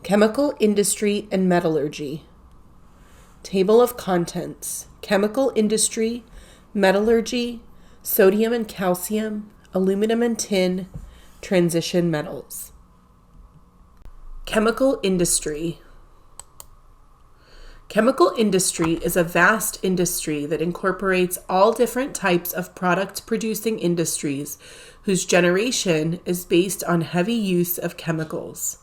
Chemical industry and metallurgy. Table of contents: chemical industry, metallurgy, sodium and calcium, aluminum and tin, transition metals. Chemical industry. Chemical industry is a vast industry that incorporates all different types of product-producing industries whose generation is based on heavy use of chemicals.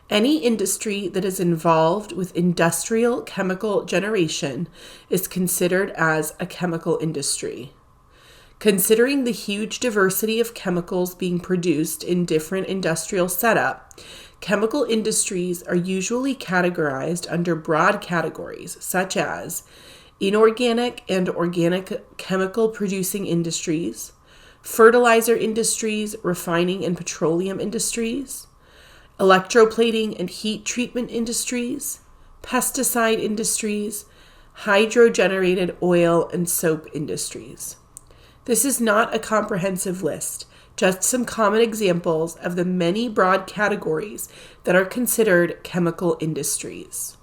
Any industry that is involved with industrial chemical generation is considered as a chemical industry. Considering the huge diversity of chemicals being produced in different industrial setup, chemical industries are usually categorized under broad categories such as inorganic and organic chemical producing industries, fertilizer industries, refining and petroleum industries, electroplating and heat treatment industries, pesticide industries, hydrogenated oil and soap industries. This is not a comprehensive list, just some common examples of the many broad categories that are considered chemical industries.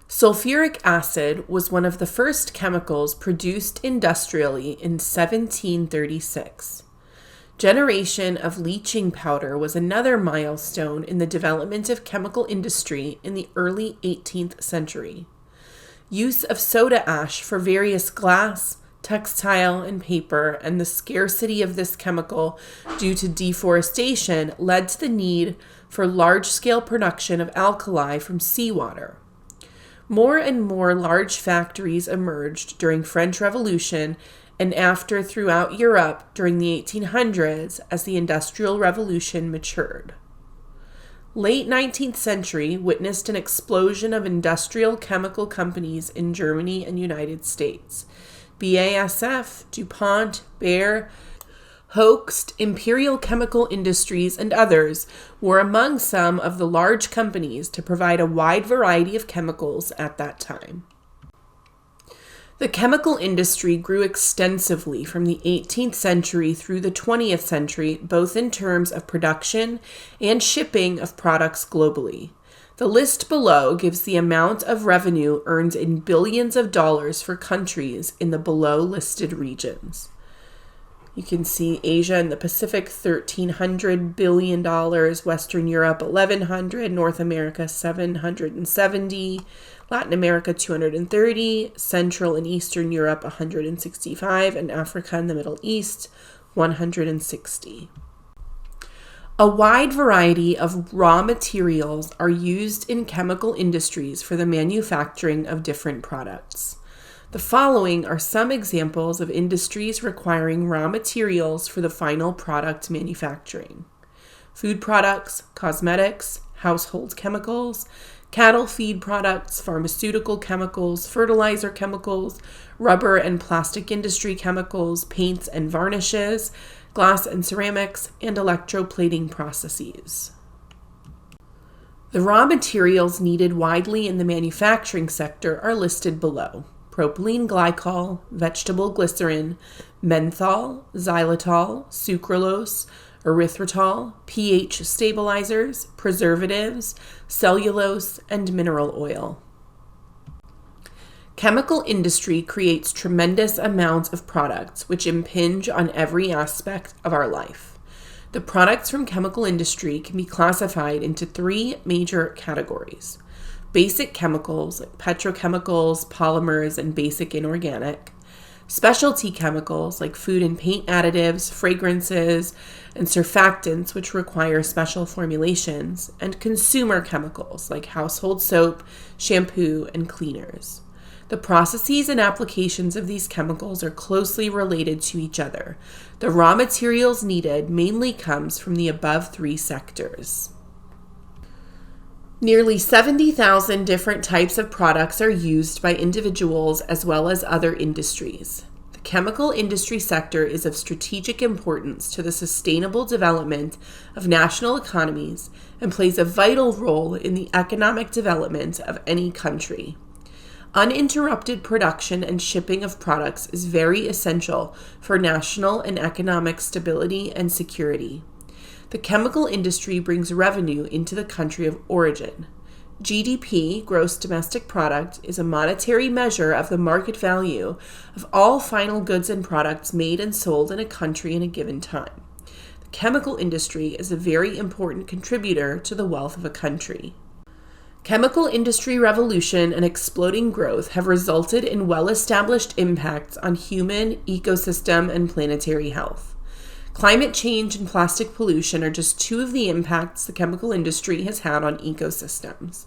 Sulfuric acid was one of the first chemicals produced industrially in 1736. Generation of leaching powder was another milestone in the development of chemical industry in the early 18th century. Use of soda ash for various glass, textile, and paper, and the scarcity of this chemical due to deforestation led to the need for large-scale production of alkali from seawater. More and more large factories emerged during French Revolution and after throughout Europe during the 1800s as the Industrial Revolution matured. Late 19th century witnessed an explosion of industrial chemical companies in Germany and United States. BASF, DuPont, Bayer, Hoechst, Imperial Chemical Industries, and others were among some of the large companies to provide a wide variety of chemicals at that time. The chemical industry grew extensively from the 18th century through the 20th century, both in terms of production and shipping of products globally. The list below gives the amount of revenue earned in billions of dollars for countries in the below listed regions. You can see Asia and the Pacific, $1,300 billion, Western Europe, $1,100, North America, $770, Latin America, $230, Central and Eastern Europe, $165, and Africa and the Middle East, $160. A wide variety of raw materials are used in chemical industries for the manufacturing of different products. The following are some examples of industries requiring raw materials for the final product manufacturing: food products, cosmetics, household chemicals, cattle feed products, pharmaceutical chemicals, fertilizer chemicals, rubber and plastic industry chemicals, paints and varnishes, glass and ceramics, and electroplating processes. The raw materials needed widely in the manufacturing sector are listed below: propylene glycol, vegetable glycerin, menthol, xylitol, sucralose, erythritol, pH stabilizers, preservatives, cellulose, and mineral oil. Chemical industry creates tremendous amounts of products which impinge on every aspect of our life. The products from chemical industry can be classified into three major categories: basic chemicals like petrochemicals, polymers, and basic inorganic; specialty chemicals like food and paint additives, fragrances, and surfactants which require special formulations; and consumer chemicals like household soap, shampoo, and cleaners. The processes and applications of these chemicals are closely related to each other. The raw materials needed mainly comes from the above three sectors. Nearly 70,000 different types of products are used by individuals as well as other industries. The chemical industry sector is of strategic importance to the sustainable development of national economies and plays a vital role in the economic development of any country. Uninterrupted production and shipping of products is very essential for national and economic stability and security. The chemical industry brings revenue into the country of origin. GDP, gross domestic product, is a monetary measure of the market value of all final goods and products made and sold in a country in a given time. The chemical industry is a very important contributor to the wealth of a country. Chemical industry revolution and exploding growth have resulted in well-established impacts on human, ecosystem, and planetary health. Climate change and plastic pollution are just two of the impacts the chemical industry has had on ecosystems.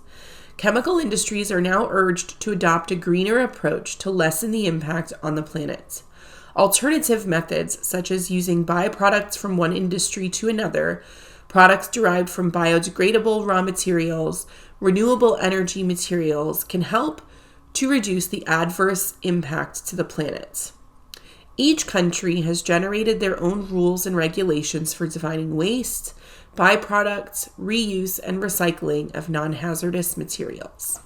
Chemical industries are now urged to adopt a greener approach to lessen the impact on the planet. Alternative methods, such as using byproducts from one industry to another, products derived from biodegradable raw materials, renewable energy materials, can help to reduce the adverse impact to the planet. Each country has generated their own rules and regulations for defining waste, byproducts, reuse, and recycling of non-hazardous materials.